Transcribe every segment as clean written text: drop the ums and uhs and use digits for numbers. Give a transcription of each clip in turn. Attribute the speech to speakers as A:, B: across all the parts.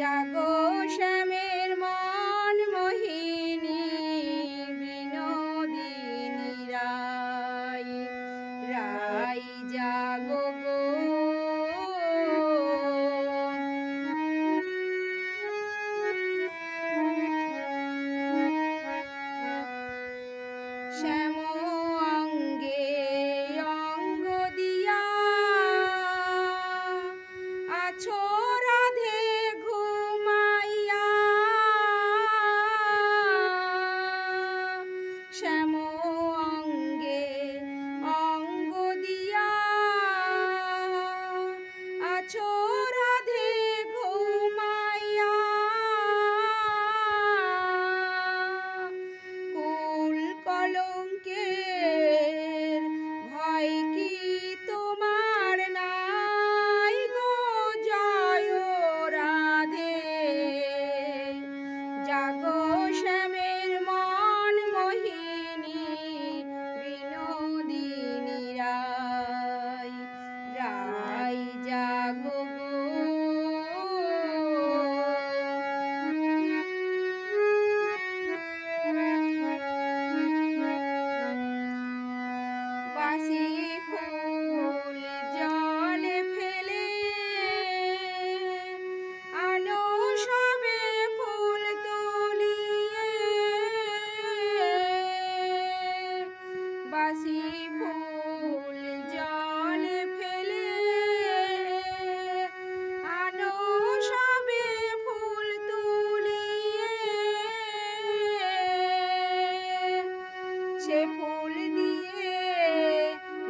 A: জাগো শ্যামের মন মোহিনী বিনোদিনী রাই, রাই জাগো গো। শ্যাম অঙ্গে অঙ্গ দিয়া আছো রাধে ঘুমাইয়া, শ্যাম অঙ্গে অঙ্গ দিয়া আছো রাধে ঘুমাইয়া, কুল কলঙ্কের ভয় কি তোমার নাই গো, জয় রাধে জাগো শ্যামের মন মোহিনী বিনোদিনী রাই, রাই জাগো গো। বাসি ফুল জলে ফেলে আনো সবে ফুল তুলিয়ে, বাসি ফুল জলে ফেলে আনো সবে ফুল তুলিয়ে, সে ফুল দিয়ে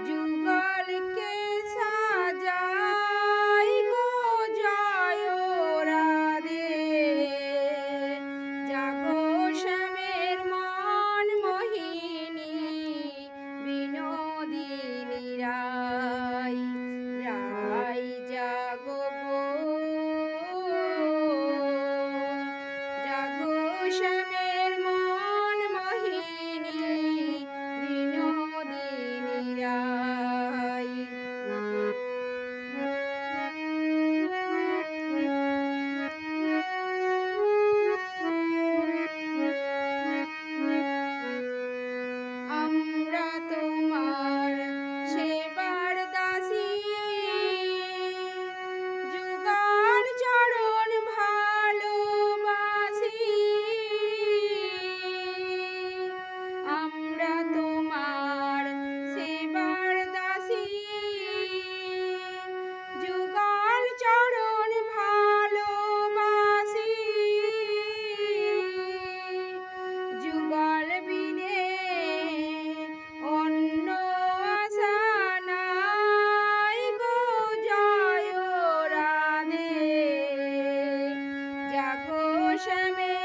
A: যুগলকে সাজাই গো, জয় রাধে জাগো শ্যামের মন মোহিনী বিনোদিনী রাই, রাই জাগো গো। জাগো শ্যামের মন মোহিনী বিনোদিনী রাই। আমরা তোমার সেবার দাসী, যুগল চরণ ভালোবাসি, আমরা তোমার সেবার দাসী, যুগল চরণ ভালোবাসি, যুগল বিনে অন্য আশা নাই গো, জয় রাধে জাগো শ্যামে।